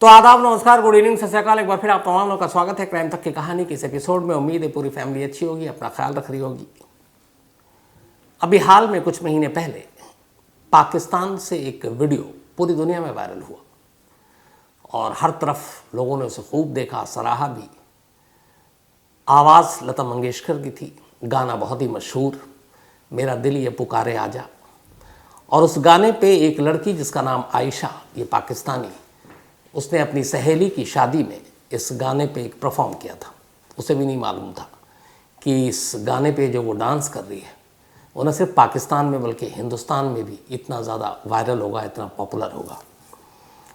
तो आदाब, नमस्कार, गुड इवनिंग, सत श्री अकाल। एक बार फिर आप तमाम लोगों का स्वागत है क्राइम तक की कहानी के इस एपिसोड में। उम्मीद है पूरी फैमिली अच्छी होगी, अपना ख्याल रख रही होगी। अभी हाल में कुछ महीने पहले पाकिस्तान से एक वीडियो पूरी दुनिया में वायरल हुआ और हर तरफ लोगों ने उसे खूब देखा, सराहा भी। आवाज़ लता मंगेशकर की थी, गाना बहुत ही मशहूर, मेरा दिल ये पुकारे आजा। और उस गाने पे एक लड़की जिसका नाम आयशा, ये पाकिस्तानी, उसने अपनी सहेली की शादी में इस गाने पे एक परफॉर्म किया था। उसे भी नहीं मालूम था कि इस गाने पे जो वो डांस कर रही है वो न सिर्फ पाकिस्तान में बल्कि हिंदुस्तान में भी इतना ज़्यादा वायरल होगा, इतना पॉपुलर होगा।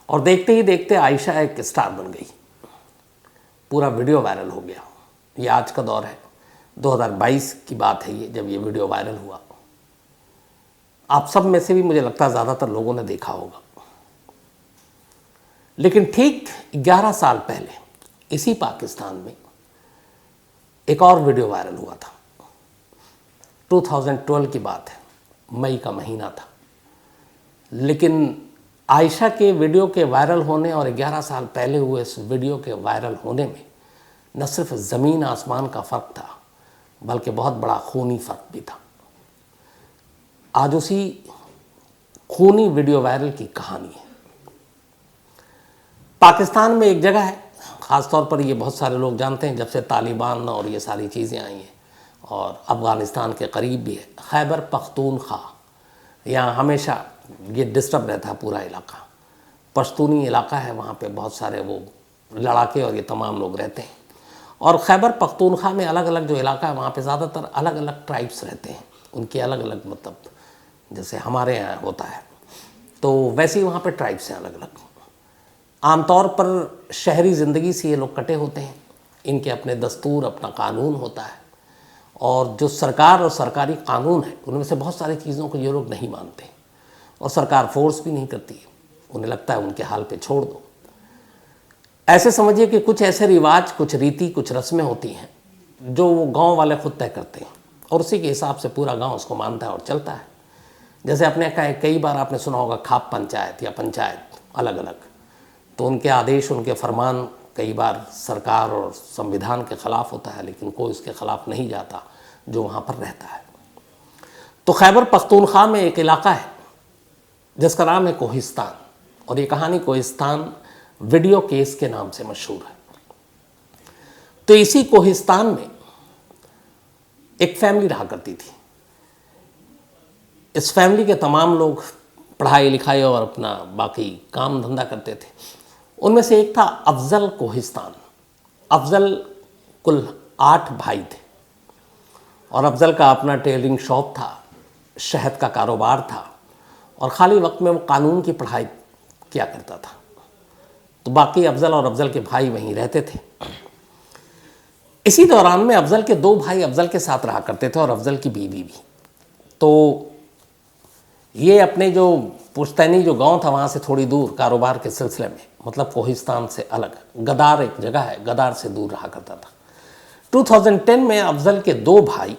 और देखते ही देखते आयशा एक स्टार बन गई, पूरा वीडियो वायरल हो गया। ये आज का दौर है, 2022 की बात है ये, जब ये वीडियो वायरल हुआ। आप सब में से भी मुझे लगता है ज़्यादातर लोगों ने देखा होगा। लेकिन ठीक 11 साल पहले इसी पाकिस्तान में एक और वीडियो वायरल हुआ था। 2012 की बात है, मई का महीना था। लेकिन आयशा के वीडियो के वायरल होने और 11 साल पहले हुए इस वीडियो के वायरल होने में न सिर्फ ज़मीन आसमान का फ़र्क था बल्कि बहुत बड़ा खूनी फ़र्क भी था। आज उसी खूनी वीडियो वायरल की कहानी है। पाकिस्तान में एक जगह है, ख़ास तौर पर ये बहुत सारे लोग जानते हैं जब से तालिबान और ये सारी चीज़ें आई हैं और अफ़गानिस्तान के करीब भी है, खैबर पख्तूनख्वा। यहाँ हमेशा ये डिस्टर्ब रहता है पूरा इलाका, पश्तूनी इलाका है, वहाँ पे बहुत सारे वो लड़ाके और ये तमाम लोग रहते हैं। और खैबर पख्तूनख्वा में अलग अलग जो इलाका है वहाँ पे ज़्यादातर अलग अलग ट्राइब्स रहते हैं, उनके अलग अलग, मतलब जैसे हमारे यहाँ होता है तो वैसे ही वहाँ पे ट्राइब्स हैं अलग अलग। आमतौर पर शहरी ज़िंदगी से ये लोग कटे होते हैं, इनके अपने दस्तूर, अपना कानून होता है और जो सरकार और सरकारी कानून है उनमें से बहुत सारी चीज़ों को ये लोग नहीं मानते और सरकार फोर्स भी नहीं करती है, उन्हें लगता है उनके हाल पे छोड़ दो। ऐसे समझिए कि कुछ ऐसे रिवाज, कुछ रीति, कुछ रस्में होती हैं जो वो गाँव वाले खुद तय करते हैं और उसी के हिसाब से पूरा गाँव उसको मानता है और चलता है। जैसे अपने कई बार आपने सुना होगा खाप पंचायत या पंचायत, अलग अलग, तो उनके आदेश, उनके फरमान कई बार सरकार और संविधान के ख़िलाफ़ होता है, लेकिन कोई उसके ख़िलाफ़ नहीं जाता जो वहाँ पर रहता है। तो खैबर पख्तूनख्वा में एक इलाका है जिसका नाम है कोहिस्तान, और ये कहानी कोहिस्तान वीडियो केस के नाम से मशहूर है। तो इसी कोहिस्तान में एक फैमिली रहा करती थी। इस फैमिली के तमाम लोग पढ़ाई लिखाई और अपना बाकी काम धंधा करते थे। उनमें से एक था अफजल कोहिस्तान। अफजल कुल 8 भाई थे और अफजल का अपना टेलरिंग शॉप था, शहद का कारोबार था और ख़ाली वक्त में वो कानून की पढ़ाई किया करता था। तो बाकी अफजल और अफजल के भाई वहीं रहते थे। इसी दौरान में अफजल के 2 भाई अफजल के साथ रहा करते थे और अफजल की बीवी भी। तो ये अपने जो पुश्तैनी जो गांव था वहाँ से थोड़ी दूर कारोबार के सिलसिले में, मतलब कोहिस्तान से अलग, गदार एक जगह है, गदार से दूर रहा करता था। 2010 में अफजल के 2 भाई,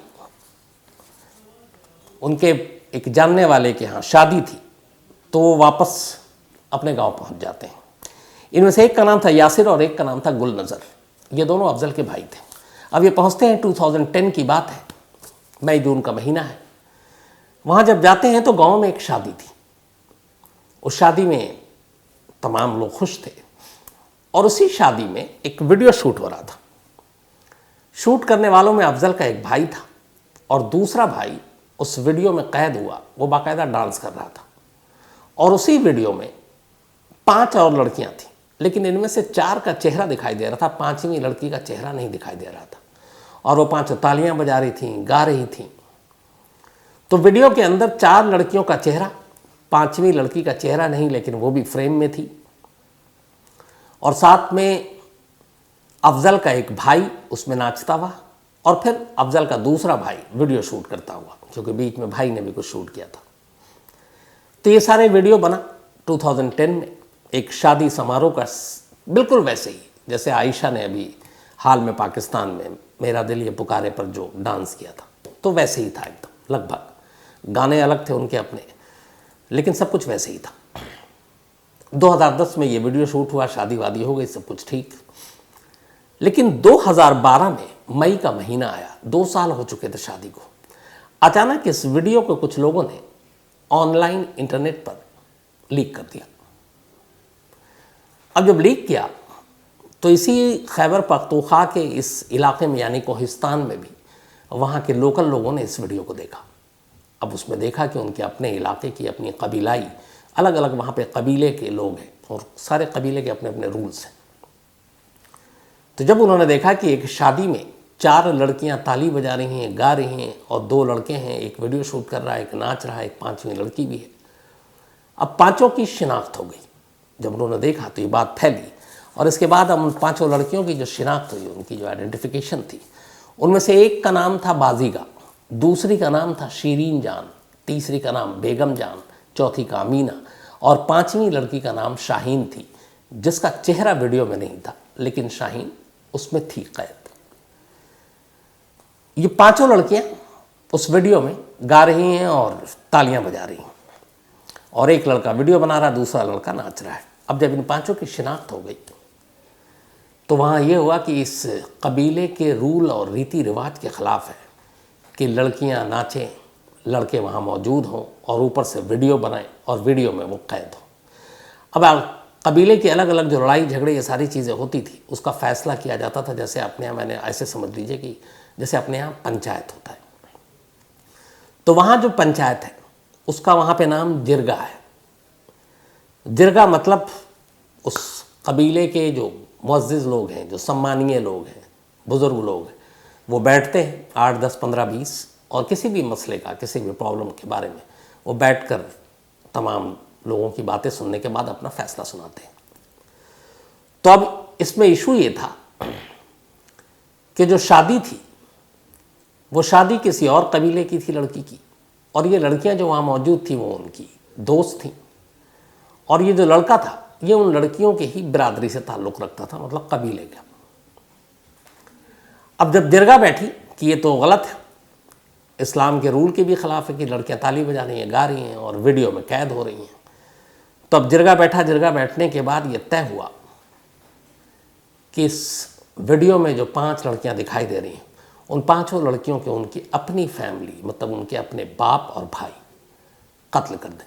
उनके एक जानने वाले के यहाँ शादी थी तो वो वापस अपने गांव पहुँच जाते हैं। इनमें से एक का नाम था यासिर और एक का नाम था गुल नज़र। ये दोनों अफजल के भाई थे। अब ये पहुँचते हैं, 2010 की बात है, मई जून का महीना है। वहाँ जब जाते हैं तो गांव में एक शादी थी। उस शादी में तमाम लोग खुश थे और उसी शादी में एक वीडियो शूट हो रहा था। शूट करने वालों में अफजल का एक भाई था और दूसरा भाई उस वीडियो में कैद हुआ, वो बाकायदा डांस कर रहा था। और उसी वीडियो में 5 और लड़कियां थीं, लेकिन इनमें से 4 का चेहरा दिखाई दे रहा था, 5वीं लड़की का चेहरा नहीं दिखाई दे रहा था। और वो 5 तालियां बजा रही थीं, गा रही थीं। तो वीडियो के अंदर 4 लड़कियों का चेहरा, 5वीं लड़की का चेहरा नहीं, लेकिन वो भी फ्रेम में थी। और साथ में अफजल का एक भाई उसमें नाचता हुआ और फिर अफजल का दूसरा भाई वीडियो शूट करता हुआ, क्योंकि बीच में भाई ने भी कुछ शूट किया था। तो ये सारे वीडियो बना 2010 में एक शादी समारोह का, बिल्कुल वैसे ही जैसे आयशा ने अभी हाल में पाकिस्तान में मेरा दिल ये पुकारे पर जो डांस किया था, तो वैसे ही था एकदम लगभग। गाने अलग थे उनके अपने, लेकिन सब कुछ वैसे ही था। 2010 में ये वीडियो शूट हुआ, शादी वादी हो गई, सब कुछ ठीक। लेकिन 2012 में मई का महीना आया, 2 साल हो चुके थे शादी को। अचानक इस वीडियो को कुछ लोगों ने ऑनलाइन इंटरनेट पर लीक कर दिया। अब जब लीक किया तो इसी खैबर पख्तूनख्वा के इस इलाके में यानी कोहिस्तान में भी वहाँ के लोकल लोगों ने इस वीडियो को देखा। अब उसमें देखा कि उनके अपने इलाके की अपनी कबीलाई अलग अलग वहाँ पे कबीले के लोग हैं और सारे कबीले के अपने अपने रूल्स हैं। तो जब उन्होंने देखा कि एक शादी में 4 लड़कियाँ ताली बजा रही हैं, गा रही हैं और 2 लड़के हैं, एक वीडियो शूट कर रहा है, एक नाच रहा है, एक 5वीं लड़की भी है। अब 5 की शिनाख्त हो गई। जब उन्होंने देखा तो ये बात फैली और इसके बाद अब उन 5 लड़कियों की जो शिनाख्त हुई, उनकी जो आइडेंटिफिकेशन थी, उनमें से एक का नाम था बाजीगा, दूसरी का नाम था शीरीन जान, तीसरी का नाम बेगम जान, चौथी का अमीना और 5वीं लड़की का नाम शाहीन थी, जिसका चेहरा वीडियो में नहीं था लेकिन शाहीन उसमें थी कैद। ये 5 लड़कियां उस वीडियो में गा रही हैं और तालियां बजा रही हैं और एक लड़का वीडियो बना रहा है, दूसरा लड़का नाच रहा है। अब जब इन 5 की शिनाख्त हो गई तो वहाँ ये हुआ कि इस कबीले के रूल और रीति रिवाज के ख़िलाफ़ है कि लड़कियाँ नाचें, लड़के वहाँ मौजूद हों और ऊपर से वीडियो बनाएं और वीडियो में वो कैद हो। अब कबीले की अलग अलग जो लड़ाई झगड़े ये सारी चीज़ें होती थी, उसका फ़ैसला किया जाता था जैसे अपने यहाँ, मैंने ऐसे समझ लीजिए कि जैसे अपने यहाँ पंचायत होता है। तो वहाँ जो पंचायत है उसका वहाँ पे नाम जिरगा है। जिरगा मतलब उस कबीले के जो मुअज़्ज़िज़ लोग हैं, जो सम्मानीय लोग हैं, बुज़ुर्ग लोग हैं, वो बैठते हैं 8, 10, 15, 20 और किसी भी मसले का, किसी भी प्रॉब्लम के बारे में वो बैठकर तमाम लोगों की बातें सुनने के बाद अपना फ़ैसला सुनाते हैं। तो अब इसमें इशू ये था कि जो शादी थी वो शादी किसी और कबीले की थी लड़की की, और ये लड़कियां जो वहाँ मौजूद थी वो उनकी दोस्त थीं, और ये जो लड़का था ये उन लड़कियों के ही बिरादरी से ताल्लुक़ रखता था, मतलब कबीले का। अब जब जिरगा बैठी कि ये तो गलत है, इस्लाम के रूल के भी ख़िलाफ़ है कि लड़कियां ताली बजा रही हैं, गा रही हैं और वीडियो में कैद हो रही हैं, तो अब जिरगा बैठा। जिरगा बैठने के बाद ये तय हुआ कि इस वीडियो में जो 5 लड़कियां दिखाई दे रही हैं, उन 5 लड़कियों के उनकी अपनी फैमिली, मतलब उनके अपने बाप और भाई कत्ल कर दें,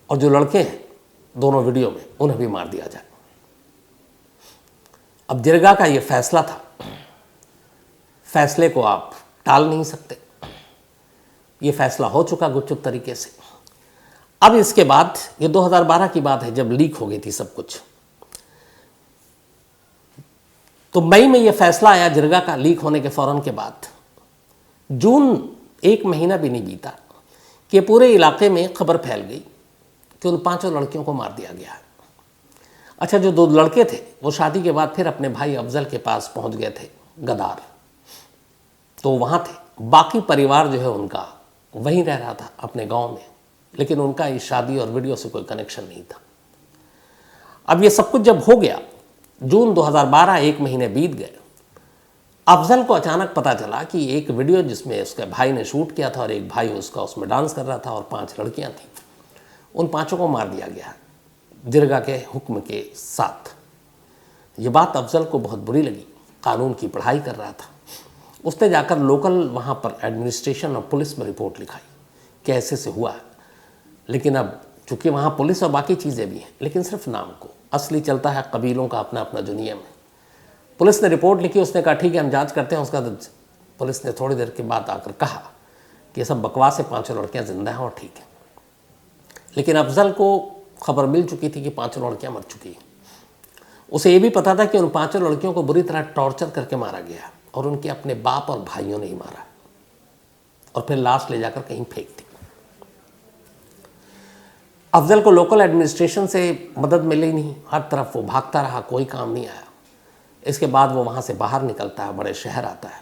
और जो लड़के हैं दोनों वीडियो में उन्हें भी मार दिया जाए। अब जिरगा का ये फैसला था, फैसले को आप टाल नहीं सकते, ये फैसला हो चुका गुपचुप तरीके से। अब इसके बाद ये 2012 की बात है जब लीक हो गई थी सब कुछ, तो मई में ये फैसला आया जिरगा का लीक होने के फ़ौरन के बाद। जून 1 महीना भी नहीं बीता कि पूरे इलाके में खबर फैल गई कि उन 5 लड़कियों को मार दिया गया है। अच्छा, जो 2 लड़के थे वो शादी के बाद फिर अपने भाई अफजल के पास पहुंच गए थे गदार, तो वहाँ थे। बाकी परिवार जो है उनका वहीं रह रहा था अपने गांव में, लेकिन उनका इस शादी और वीडियो से कोई कनेक्शन नहीं था। अब ये सब कुछ जब हो गया, जून 2012, 1 महीने बीत गए, अफजल को अचानक पता चला कि एक वीडियो जिसमें उसके भाई ने शूट किया था और एक भाई उसका उसमें डांस कर रहा था और 5 लड़कियां थीं, उन 5 को मार दिया गया जिरगा के हुक्म के साथ। ये बात अफजल को बहुत बुरी लगी। कानून की पढ़ाई कर रहा था, उसने जाकर लोकल वहाँ पर एडमिनिस्ट्रेशन और पुलिस में रिपोर्ट लिखाई कि ऐसे से हुआ है। लेकिन अब चूँकि वहाँ पुलिस और बाकी चीज़ें भी हैं, लेकिन सिर्फ नाम को, असली चलता है कबीलों का अपना अपना जो नियम है। पुलिस ने रिपोर्ट लिखी, उसने कहा ठीक है हम जांच करते हैं। उसका पुलिस ने थोड़ी देर के बाद आकर कहा कि ये सब बकवास है, 5 लड़कियां जिंदा हैं और ठीक है। लेकिन अफजल को खबर मिल चुकी थी कि 5 लड़कियां मर चुकी हैं। उसे ये भी पता था कि उन 5 लड़कियों को बुरी तरह टॉर्चर करके मारा गया और उनके अपने बाप और भाइयों ने ही मारा और फिर लाश ले जाकर कहीं फेंक दी। अफजल को लोकल एडमिनिस्ट्रेशन से मदद मिली नहीं, हर तरफ वो भागता रहा, कोई काम नहीं आया। इसके बाद वो वहाँ से बाहर निकलता है, बड़े शहर आता है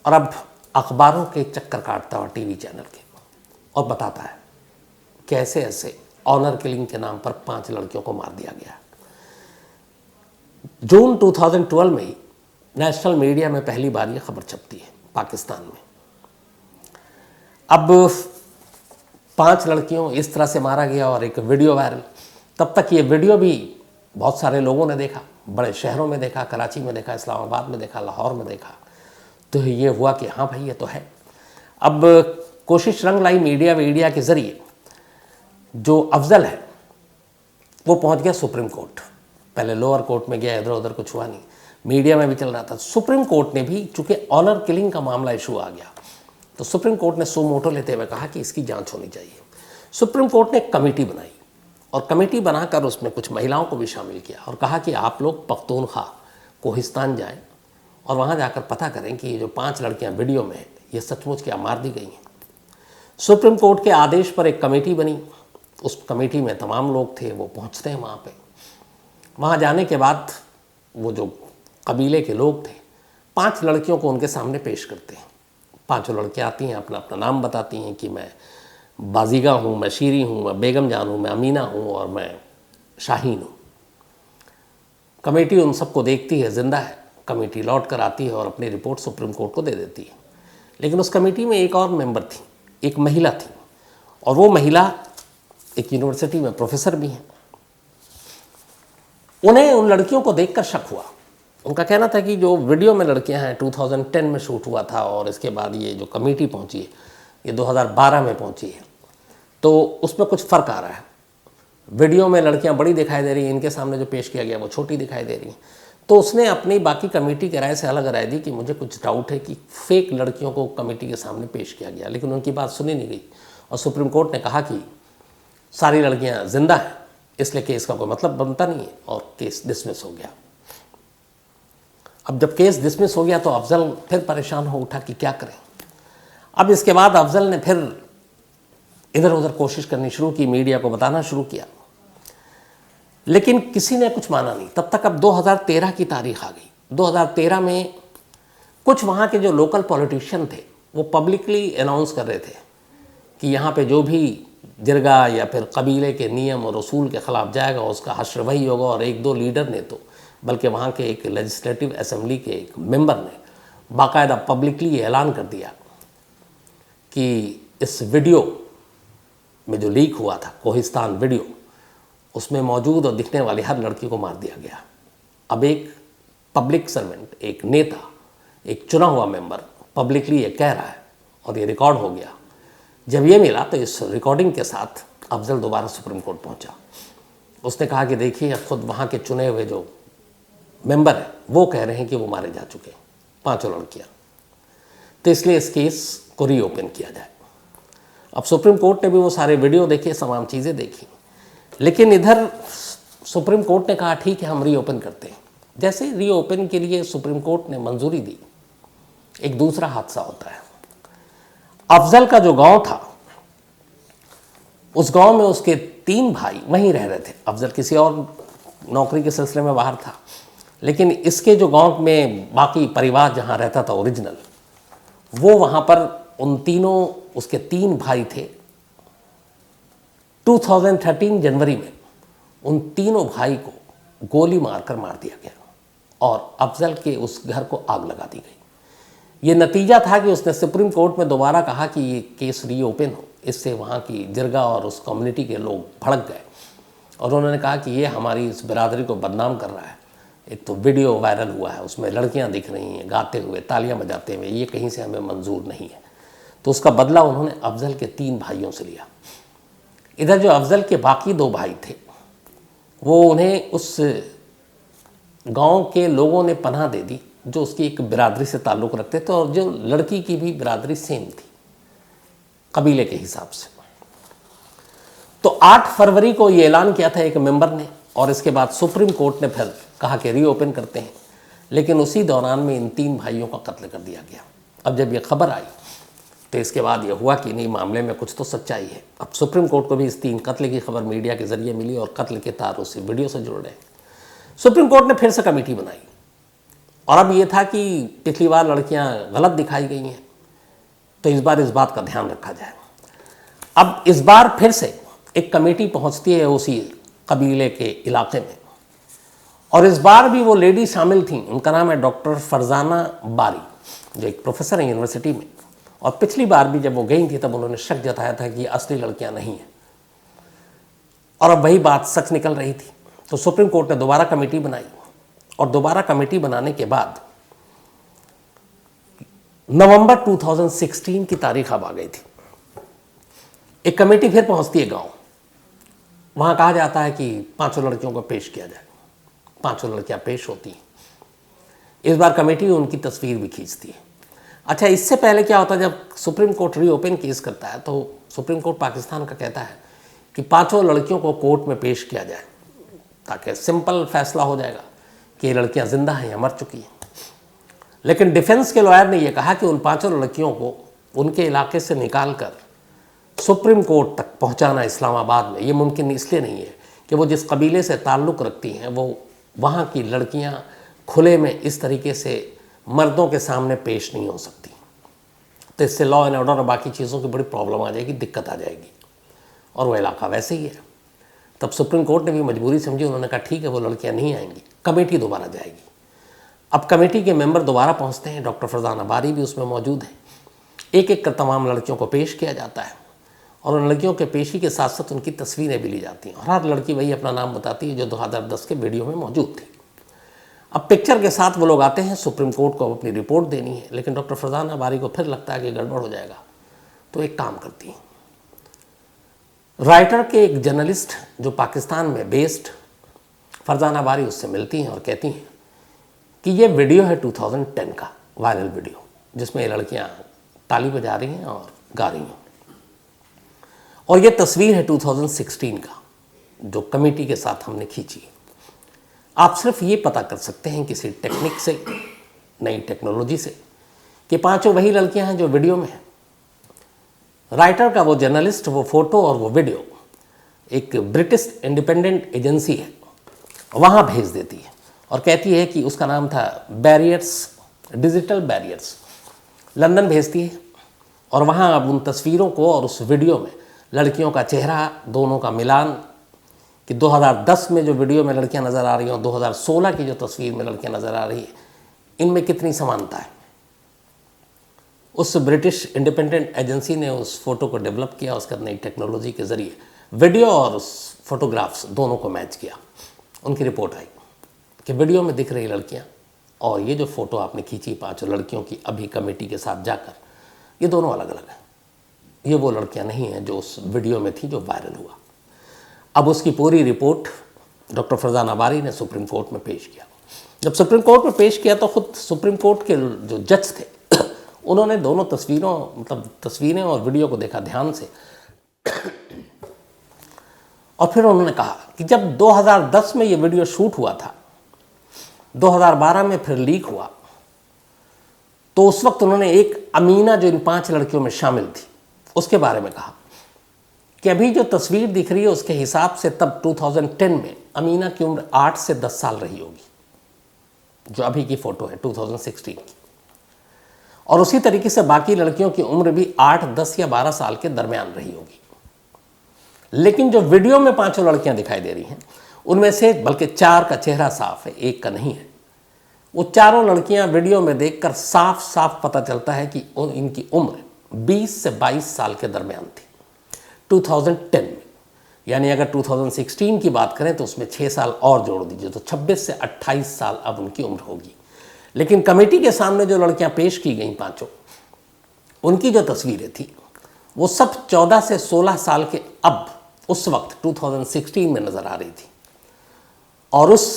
और अब अखबारों के चक्कर काटता है, टीवी चैनल के, और बताता है कैसे ऐसे ऑनर किलिंग के नाम पर 5 लड़कियों को मार दिया गया। जून 2012 में ही नेशनल मीडिया में पहली बार ये खबर छपती है पाकिस्तान में। अब 5 लड़कियों इस तरह से मारा गया और एक वीडियो वायरल। तब तक ये वीडियो भी बहुत सारे लोगों ने देखा, बड़े शहरों में देखा, कराची में देखा, इस्लामाबाद में देखा, लाहौर में देखा। तो ये हुआ कि हाँ भाई ये तो है। अब कोशिश रंग लाई मीडिया के ज़रिए जो अफजल है वो पहुंच गया सुप्रीम कोर्ट। पहले लोअर कोर्ट में गया, इधर उधर कुछ हुआ नहीं, मीडिया में भी चल रहा था। सुप्रीम कोर्ट ने भी, चूंकि ऑनर किलिंग का मामला इशू आ गया, तो सुप्रीम कोर्ट ने सो मोटो लेते हुए कहा कि इसकी जांच होनी चाहिए। सुप्रीम कोर्ट ने एक कमेटी बनाई और कमेटी बनाकर उसमें कुछ महिलाओं को भी शामिल किया और कहा कि आप लोग पख्तूनख्वा कोहिस्तान जाएं और वहाँ जाकर पता करें कि ये जो 5 लड़कियाँ वीडियो में हैं ये सचमुच क्या मार दी गई हैं। सुप्रीम कोर्ट के आदेश पर एक कमेटी बनी, उस कमेटी में तमाम लोग थे, वो पहुँचते हैं वहाँ पे। वहाँ जाने के बाद वो जो कबीले के लोग थे 5 लड़कियों को उनके सामने पेश करते हैं। 5 लड़कियाँ आती हैं, अपना अपना नाम बताती हैं कि मैं बाजीगा हूँ, मैं शीरी हूँ, मैं बेगम जान हूँ, मैं अमीना हूँ और मैं शाहीन हूँ। कमेटी उन सबको देखती है, जिंदा है। कमेटी लौट कर आती है और अपनी रिपोर्ट सुप्रीम कोर्ट को दे देती है। लेकिन उस कमेटी में एक और मेंबर थी, एक महिला थी, और वो महिला एक यूनिवर्सिटी में प्रोफेसर भी हैं। उन्हें उन लड़कियों को देखकर शक हुआ। उनका कहना था कि जो वीडियो में लड़कियां हैं 2010 में शूट हुआ था और इसके बाद ये जो कमेटी पहुंची है ये 2012 में पहुंची है, तो उसमें कुछ फ़र्क आ रहा है। वीडियो में लड़कियां बड़ी दिखाई दे रही हैं, इनके सामने जो पेश किया गया वो छोटी दिखाई दे रही हैं। तो उसने अपनी बाकी कमेटी के राय से अलग राय दी कि मुझे कुछ डाउट है कि फेक लड़कियों को कमेटी के सामने पेश किया गया, लेकिन उनकी बात सुनी नहीं गई और सुप्रीम कोर्ट ने कहा कि सारी लड़कियां जिंदा हैं, इसलिए केस का कोई मतलब बनता नहीं है और केस डिसमिस हो गया। अब जब केस डिसमिस हो गया तो अफजल फिर परेशान हो उठा कि क्या करें। अब इसके बाद अफजल ने फिर इधर उधर कोशिश करनी शुरू की, मीडिया को बताना शुरू किया, लेकिन किसी ने कुछ माना नहीं। तब तक अब 2013 की तारीख आ गई। 2013 में कुछ वहाँ के जो लोकल पॉलिटिशियन थे वो पब्लिकली अनाउंस कर रहे थे कि यहाँ पे जो भी जिरगा या फिर कबीले के नियम और उसूल के ख़िलाफ़ जाएगा उसका हश्र वही होगा। और 1-2 लीडर ने तो, बल्कि वहाँ के एक लेजिस्लेटिव असेंबली के एक मेंबर ने बाकायदा पब्लिकली ये ऐलान कर दिया कि इस वीडियो में जो लीक हुआ था, कोहिस्तान वीडियो, उसमें मौजूद और दिखने वाली हर लड़की को मार दिया गया। अब एक पब्लिक सर्वेंट, एक नेता, एक चुना हुआ मेंबर पब्लिकली ये कह रहा है और ये रिकॉर्ड हो गया। जब ये मिला तो इस रिकॉर्डिंग के साथ अफजल दोबारा सुप्रीम कोर्ट पहुंचा। उसने कहा कि देखिए खुद वहाँ के चुने हुए जो मेंबर हैं वो कह रहे हैं कि वो मारे जा चुके हैं, 5 लड़कियाँ, तो इसलिए इस केस को रीओपन किया जाए। अब सुप्रीम कोर्ट ने भी वो सारे वीडियो देखे, तमाम चीज़ें देखी, लेकिन इधर सुप्रीम कोर्ट ने कहा ठीक है हम रीओपन करते हैं। जैसे रीओपन के लिए सुप्रीम कोर्ट ने मंजूरी दी, एक दूसरा हादसा होता है। अफजल का जो गांव था, उस गांव में उसके 3 भाई वहीं रह रहे थे। अफजल किसी और नौकरी के सिलसिले में बाहर था, लेकिन इसके जो गांव में बाकी परिवार जहां रहता था ओरिजिनल, वो वहां पर उन तीनों, उसके 3 भाई थे। 2013 जनवरी में उन तीनों भाई को गोली मारकर मार दिया गया और अफजल के उस घर को आग लगा दी गई। ये नतीजा था कि उसने सुप्रीम कोर्ट में दोबारा कहा कि ये केस रीओपन हो। इससे वहाँ की जिरगा और उस कम्युनिटी के लोग भड़क गए और उन्होंने कहा कि ये हमारी इस बिरादरी को बदनाम कर रहा है। एक तो वीडियो वायरल हुआ है, उसमें लड़कियाँ दिख रही हैं गाते हुए, तालियाँ बजाते हुए, ये कहीं से हमें मंजूर नहीं है। तो उसका बदला उन्होंने अफजल के 3 भाइयों से लिया। इधर जो अफजल के बाकी 2 भाई थे वो उन्हें उस गांव के लोगों ने पनाह दे दी जो उसकी एक बिरादरी से ताल्लुक़ रखते थे और जो लड़की की भी बिरादरी सेम थी कबीले के हिसाब से। तो 8 फरवरी को ये ऐलान किया था एक मेंबर ने और इसके बाद सुप्रीम कोर्ट ने फिर कहा कि रीओपन करते हैं, लेकिन उसी दौरान में इन 3 भाइयों का कत्ल कर दिया गया। अब जब ये खबर आई तो इसके बाद ये हुआ कि नहीं, मामले में कुछ तो सच्चाई है। अब सुप्रीम कोर्ट को भी इस 3 कत्ल की खबर मीडिया के जरिए मिली और कत्ल के तार उसी वीडियो से जुड़ रहे। सुप्रीम कोर्ट ने फिर से कमेटी बनाई और अब ये था कि पिछली बार लड़कियां गलत दिखाई गई हैं, तो इस बार इस बात का ध्यान रखा जाए। अब इस बार फिर से एक कमेटी पहुंचती है उसी कबीले के इलाके में और इस बार भी वो लेडी शामिल थी। उनका नाम है डॉक्टर फरजाना बारी, जो एक प्रोफेसर है यूनिवर्सिटी में। और पिछली बार भी जब वो गई थी तब उन्होंने शक जताया था कि ये असली लड़कियां नहीं हैं, और अब वही बात सच निकल रही थी। तो सुप्रीम कोर्ट ने दोबारा कमेटी बनाई, और दोबारा कमेटी बनाने के बाद नवंबर 2016 की तारीख अब आ गई थी। एक कमेटी फिर पहुंचती है गांव, वहां कहा जाता है कि 5 लड़कियों को पेश किया जाए। 5 लड़कियां पेश होती हैं। इस बार कमेटी उनकी तस्वीर भी खींचती है। अच्छा, इससे पहले क्या होता है, जब सुप्रीम कोर्ट रीओपन केस करता है तो सुप्रीम कोर्ट पाकिस्तान का कहता है कि 5 लड़कियों को कोर्ट में पेश किया जाए, ताकि सिंपल फैसला हो जाएगा कि ये लड़कियां जिंदा हैं या मर चुकी हैं। लेकिन डिफेंस के लॉयर ने यह कहा कि उन 5 लड़कियों को उनके इलाके से निकाल कर सुप्रीम कोर्ट तक पहुंचाना इस्लामाबाद में ये मुमकिन इसलिए नहीं है कि वो जिस कबीले से ताल्लुक़ रखती हैं वो वहाँ की लड़कियाँ खुले में इस तरीके से मर्दों के सामने पेश नहीं हो सकती। तो इससे लॉ एंड ऑर्डर और बाकी चीज़ों की बड़ी प्रॉब्लम आ जाएगी, दिक्कत आ जाएगी, और वो इलाका वैसे ही है। तब सुप्रीम कोर्ट ने भी मजबूरी समझी, उन्होंने कहा ठीक है वो लड़कियाँ नहीं आएंगी, कमेटी दोबारा जाएगी। अब कमेटी के मेंबर दोबारा पहुँचते हैं, डॉक्टर फरजाना बारी भी उसमें मौजूद हैं। एक एक कर तमाम लड़कियों को पेश किया जाता है, और उन लड़कियों के पेशी के साथ साथ उनकी तस्वीरें भी ली जाती हैं, और हर लड़की वही अपना नाम बताती है जो 2010 के वीडियो में मौजूद थी। अब पिक्चर के साथ वो लोग आते हैं, सुप्रीम कोर्ट को अपनी रिपोर्ट देनी है, लेकिन डॉक्टर फरजाना बारी को फिर लगता है कि गड़बड़ हो जाएगा, तो एक काम करती हैं। राइटर के एक जर्नलिस्ट जो पाकिस्तान में बेस्ड, फरजाना बारी उससे मिलती हैं और कहती हैं कि ये वीडियो है 2010 का वायरल वीडियो, जिसमें ये लड़कियाँ ताली बजा रही हैं और गा रही हैं, और ये तस्वीर है 2016 का जो कमेटी के साथ हमने खींची। आप सिर्फ ये पता कर सकते हैं किसी टेक्निक से, नई टेक्नोलॉजी से, कि 5 वही लड़कियां हैं जो वीडियो में हैं। राइटर का वो जर्नलिस्ट वो फोटो और वो वीडियो एक ब्रिटिश इंडिपेंडेंट एजेंसी है वहाँ भेज देती है, और कहती है कि उसका नाम था बैरियर्स, डिजिटल बैरियर्स, लंदन भेजती है। और वहाँ अब उन तस्वीरों को और उस वीडियो में लड़कियों का चेहरा, दोनों का मिलान, कि 2010 में जो वीडियो में लड़कियां नज़र आ रही हैं और 2016 की जो तस्वीर में लड़कियां नज़र आ रही हैं, इनमें कितनी समानता है। उस ब्रिटिश इंडिपेंडेंट एजेंसी ने उस फोटो को डेवलप किया, उसका नई टेक्नोलॉजी के ज़रिए वीडियो और उस फोटोग्राफ्स दोनों को मैच किया। उनकी रिपोर्ट आई कि वीडियो में दिख रही लड़कियाँ और ये जो फ़ोटो आपने खींची 5 लड़कियों की अभी कमेटी के साथ जाकर, ये दोनों अलग अलग हैं। ये वो लड़कियां नहीं हैं जो उस वीडियो में थी जो वायरल हुआ। अब उसकी पूरी रिपोर्ट डॉक्टर फरजाना बारी ने सुप्रीम कोर्ट में पेश किया। जब सुप्रीम कोर्ट में पेश किया तो खुद सुप्रीम कोर्ट के जो जज थे उन्होंने दोनों तस्वीरें और वीडियो को देखा ध्यान से, और फिर उन्होंने कहा कि जब 2010 में ये वीडियो शूट हुआ था, 2012 में फिर लीक हुआ, तो उस वक्त उन्होंने एक अमीना जो इन 5 लड़कियों में शामिल थी उसके बारे में कहा कि अभी जो तस्वीर दिख रही है उसके हिसाब से तब 2010 में अमीना की उम्र 8 से 10 साल रही होगी, जो अभी की फ़ोटो है 2016 की, और उसी तरीके से बाकी लड़कियों की उम्र भी 8, 10 या 12 साल के दरमियान रही होगी। लेकिन जो वीडियो में 5 लड़कियां दिखाई दे रही हैं उनमें से बल्कि 4 का चेहरा साफ है, 1 का नहीं है। वो चारों लड़कियां वीडियो में देखकर साफ साफ पता चलता है कि इनकी उम्र 20 से 22 साल के दरमियान थी 2010 में। यानी अगर 2016 की बात करें तो उसमें 6 साल और जोड़ दीजिए तो 26 से 28 साल अब उनकी उम्र होगी। लेकिन कमेटी के सामने जो लड़कियां पेश की गई 5, उनकी जो तस्वीरें थी वो सब 14 से 16 साल के अब उस वक्त 2016 में नज़र आ रही थी। और उस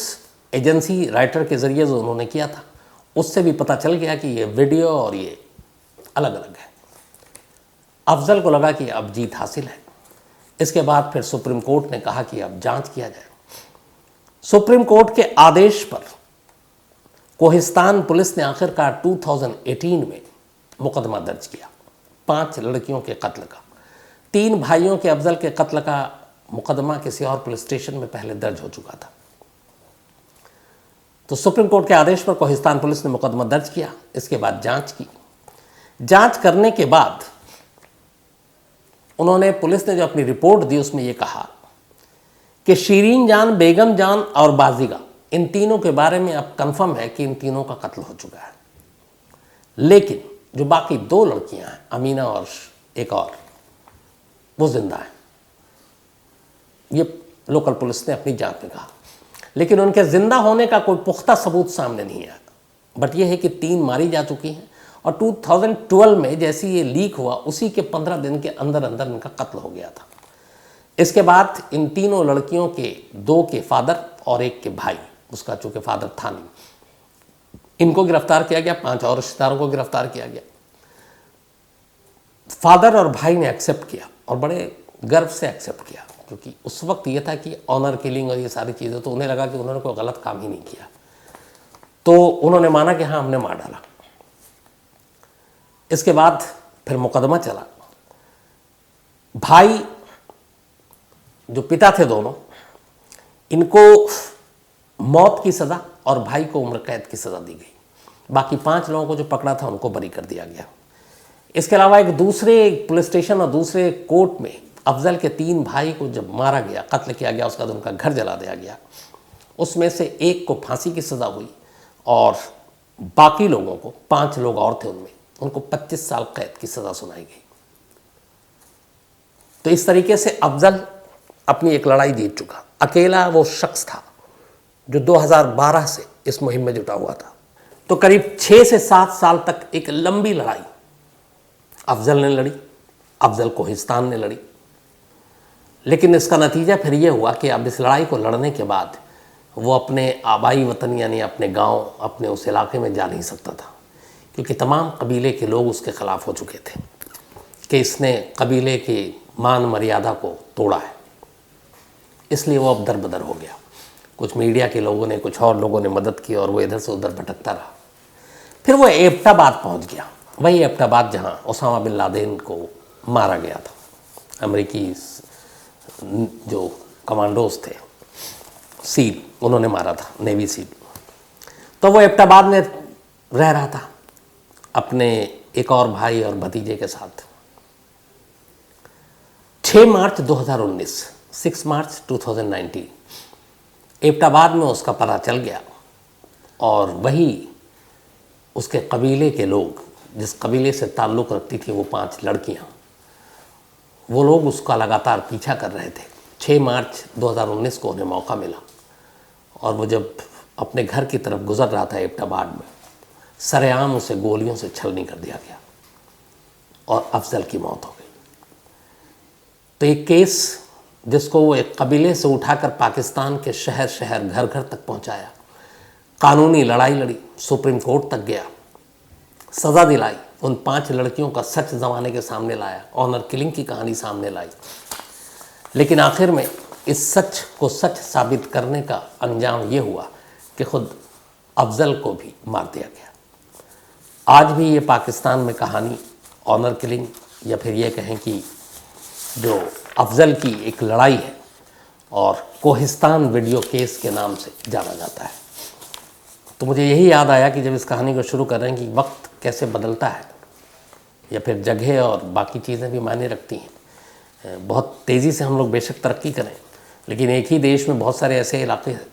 एजेंसी राइटर के ज़रिए जो उन्होंने किया था उससे भी पता चल गया कि ये वीडियो और ये अलग अलग है। अफजल को लगा कि अब जीत हासिल है। इसके बाद फिर सुप्रीम कोर्ट ने कहा कि अब जांच किया जाए। सुप्रीम कोर्ट के आदेश पर कोहिस्तान पुलिस ने आखिरकार 2018 में मुकदमा दर्ज किया 5 लड़कियों के कत्ल का। 3 भाइयों के अफजल के कत्ल का मुकदमा किसी और पुलिस स्टेशन में पहले दर्ज हो चुका था। तो सुप्रीम कोर्ट के आदेश पर कोहिस्तान पुलिस ने मुकदमा दर्ज किया। इसके बाद जांच की। जांच करने के बाद उन्होंने, पुलिस ने जो अपनी रिपोर्ट दी उसमें यह कहा कि शीरीन जान, बेगम जान और बाजीगा, इन तीनों के बारे में अब कंफर्म है कि इन तीनों का कत्ल हो चुका है। लेकिन जो बाकी 2 लड़कियां हैं, अमीना और एक और, वो जिंदा हैं। ये लोकल पुलिस ने अपनी जांच में कहा, लेकिन उनके जिंदा होने का कोई पुख्ता सबूत सामने नहीं आया। बट ये है कि 3 मारी जा चुकी हैं और 2012 में जैसे ये लीक हुआ उसी के 15 दिन के अंदर अंदर इनका कत्ल हो गया था। इसके बाद इन तीनों लड़कियों के 2 के फादर और 1 के भाई, उसका चूंकि फादर था नहीं, इनको गिरफ्तार किया गया। 5 और रिश्तेदारों को गिरफ्तार किया गया। फादर और भाई ने एक्सेप्ट किया और बड़े गर्व से एक्सेप्ट किया, क्योंकि उस वक्त ये था कि ऑनर किलिंग और ये सारी चीज़ें, तो उन्हें लगा कि उन्होंने कोई गलत काम ही नहीं किया। तो उन्होंने माना कि हाँ हमने मार डाला। इसके बाद फिर मुकदमा चला। भाई जो पिता थे दोनों, इनको मौत की सज़ा और भाई को उम्र कैद की सज़ा दी गई। बाकी 5 लोगों को जो पकड़ा था उनको बरी कर दिया गया। इसके अलावा एक दूसरे पुलिस स्टेशन और दूसरे कोर्ट में अफजल के 3 भाई को जब मारा गया, कत्ल किया गया, उसका उनका घर जला दिया गया। उसमें से एक को फांसी की सज़ा हुई और बाकी लोगों को, 5 लोग और थे उनमें, उनको 25 साल कैद की सज़ा सुनाई गई। तो इस तरीके से अफजल अपनी एक लड़ाई जीत चुका। अकेला वो शख्स था जो 2012 से इस मुहिम में जुटा हुआ था। तो करीब 6 से 7 साल तक एक लंबी लड़ाई अफजल ने लड़ी, अफजल कोहिस्तान ने लड़ी। लेकिन इसका नतीजा फिर ये हुआ कि अब इस लड़ाई को लड़ने के बाद वो अपने आबाई वतन यानी अपने गांव, अपने उस इलाके में जा नहीं सकता था, क्योंकि तमाम कबीले के लोग उसके ख़िलाफ़ हो चुके थे कि इसने कबीले की मान मर्यादा को तोड़ा है। इसलिए वो अब दरबदर हो गया। कुछ मीडिया के लोगों ने, कुछ और लोगों ने मदद की और वो इधर से उधर भटकता रहा। फिर वो एबटाबाद पहुंच गया, वही एबटाबाद जहां ओसामा बिन लादेन को मारा गया था। अमेरिकी जो कमांडोज थे, सील, उन्होंने मारा था, नेवी सील। तो वो एबटाबाद में रह रहा था अपने एक और भाई और भतीजे के साथ। 6 मार्च 2019, 6 मार्च 2019 एबटाबाद में उसका पता चल गया और वही उसके कबीले के लोग, जिस कबीले से ताल्लुक़ रखती थी वो 5 लड़कियां, वो लोग उसका लगातार पीछा कर रहे थे। 6 मार्च 2019 को उन्हें मौका मिला और वो जब अपने घर की तरफ गुजर रहा था एबटाबाद में, सरेआम उसे गोलियों से छलनी कर दिया गया और अफजल की मौत हो गई। तो एक केस जिसको वो एक कबीले से उठाकर पाकिस्तान के शहर शहर, घर घर तक पहुंचाया, कानूनी लड़ाई लड़ी, सुप्रीम कोर्ट तक गया, सज़ा दिलाई, उन 5 लड़कियों का सच ज़माने के सामने लाया, ऑनर किलिंग की कहानी सामने लाई। लेकिन आखिर में इस सच को सच साबित करने का अंजाम ये हुआ कि खुद अफजल को भी मार दिया गया। आज भी ये पाकिस्तान में कहानी ऑनर किलिंग, या फिर ये कहें कि जो अफजल की एक लड़ाई है, और कोहिस्तान वीडियो केस के नाम से जाना जाता है। तो मुझे यही याद आया कि जब इस कहानी को शुरू कर रहे हैं कि वक्त कैसे बदलता है, या फिर जगह और बाकी चीज़ें भी मायने रखती हैं। बहुत तेज़ी से हम लोग बेशक तरक्की करें, लेकिन एक ही देश में बहुत सारे ऐसे इलाके हैं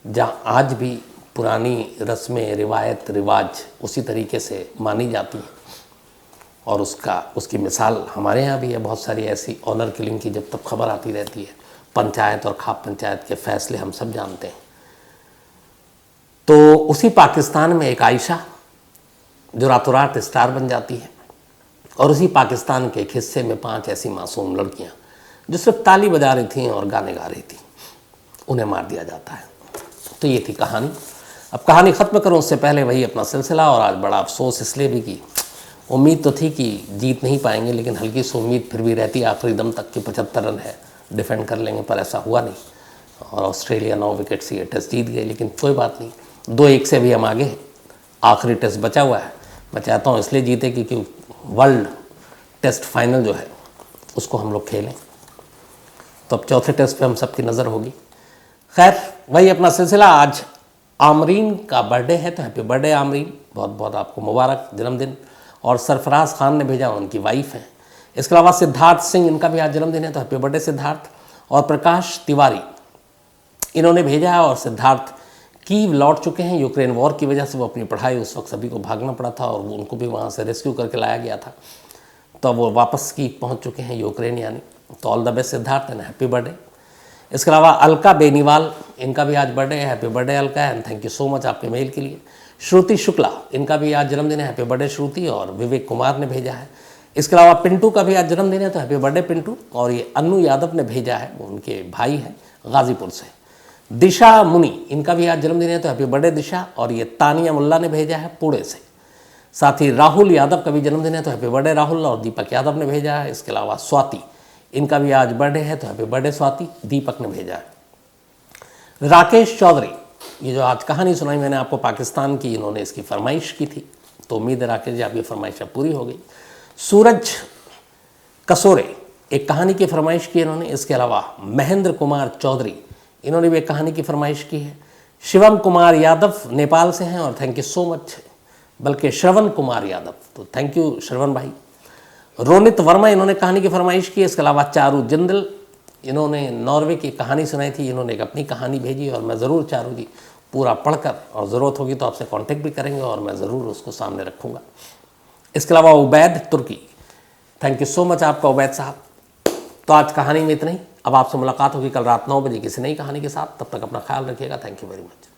जहाँ आज भी पुरानी रस्में, रिवायत, रिवाज उसी तरीके से मानी जाती हैं। और उसकी मिसाल हमारे यहाँ भी है। बहुत सारी ऐसी ऑनर किलिंग की जब तक खबर आती रहती है, पंचायत और खाप पंचायत के फैसले हम सब जानते हैं। तो उसी पाकिस्तान में एक आयशा जो रातों रात स्टार बन जाती है, और उसी पाकिस्तान के एक हिस्से में 5 ऐसी मासूम लड़कियां जो सिर्फ ताली बजा रही थीं और गाने गा रही थीं, उन्हें मार दिया जाता है। तो ये थी कहानी। अब कहानी ख़त्म करूं उससे पहले वही अपना सिलसिला, और आज बड़ा अफसोस इसलिए भी कि उम्मीद तो थी कि जीत नहीं पाएंगे, लेकिन हल्की सी उम्मीद फिर भी रहती आखिरी दम तक कि 75 रन है, डिफेंड कर लेंगे, पर ऐसा हुआ नहीं। और ऑस्ट्रेलिया 9 विकेट से ये टेस्ट जीत गए। लेकिन कोई बात नहीं, 2-1 से भी हम आगे हैं। आखिरी टेस्ट बचा हुआ है। मैं चाहता हूँ इसलिए जीते क्योंकि वर्ल्ड टेस्ट फाइनल जो है उसको हम लोग खेलें। तो अब चौथे टेस्ट पे हम सबकी नज़र होगी। खैर, वही अपना सिलसिला। आज आमरीन का बर्थडे है, तो हैप्पी बर्थडे आमरीन, बहुत बहुत आपको मुबारक जन्मदिन। और सरफराज खान ने भेजा, उनकी वाइफ हैं। इसके अलावा सिद्धार्थ सिंह, इनका भी आज जन्मदिन है, तो हैप्पी बर्थडे सिद्धार्थ। और प्रकाश तिवारी, इन्होंने भेजा है, और सिद्धार्थ कीव लौट चुके हैं। यूक्रेन वॉर की वजह से वो अपनी पढ़ाई, उस वक्त सभी को भागना पड़ा था और उनको भी वहाँ से रेस्क्यू करके लाया गया था, तो वो वापस कीव पहुँच चुके हैं यूक्रेन यानी। तो all the best Siddharth and happy birthday. इसके अलावा अलका बेनीवाल, इनका भी आज बर्थडे है। Happy birthday Alka and thank you so much आपके मेल के लिए। श्रुति शुक्ला, इनका भी आज जन्मदिन है। हैप्पी बर्थडे श्रुति। और विवेक कुमार ने भेजा है। इसके अलावा पिंटू का भी आज जन्मदिन है, तो हैप्पी बर्थडे पिंटू। और ये अन्नू यादव ने भेजा है, वो उनके भाई हैं गाजीपुर से। दिशा मुनि, इनका भी आज जन्मदिन है, तो हैप्पी बर्थडे दिशा। और ये तानिया मुल्ला ने भेजा है पुणे से। साथ ही राहुल यादव का भी जन्मदिन है, तो हैप्पी बर्थडे राहुल। और दीपक यादव ने भेजा है। इसके अलावा स्वाति, इनका भी आज बर्थडे है, तो हैप्पी बर्थडे स्वाति, दीपक ने भेजा है। राकेश चौधरी, ये जो आज कहानी सुनाई मैंने आपको पाकिस्तान की, इन्होंने इसकी फरमाइश की थी, तो उम्मीद है राकेश जी आपकी फरमाइश अब पूरी हो गई। सूरज कसोरे, एक कहानी की फरमाइश की इन्होंने। इसके अलावा महेंद्र कुमार चौधरी, इन्होंने भी एक कहानी की फरमाइश की है। शिवम कुमार यादव नेपाल से हैं, और थैंक यू सो मच, बल्कि श्रवण कुमार यादव, तो थैंक यू श्रवण भाई। रोनित वर्मा, इन्होंने कहानी की फरमाइश की। इसके अलावा चारू जिंदल, इन्होंने नॉर्वे की कहानी सुनाई थी, इन्होंने एक अपनी कहानी भेजी, और मैं ज़रूर चारू जी पूरा पढ़कर, और ज़रूरत होगी तो आपसे कांटेक्ट भी करेंगे और मैं ज़रूर उसको सामने रखूँगा। इसके अलावा उबैद तुर्की, थैंक यू सो मच आपका उबैद साहब। तो आज कहानी में इतना ही। अब आपसे मुलाकात होगी कल रात 9 बजे किसी नई कहानी के साथ। तब तक अपना ख्याल रखिएगा। Thank you very much.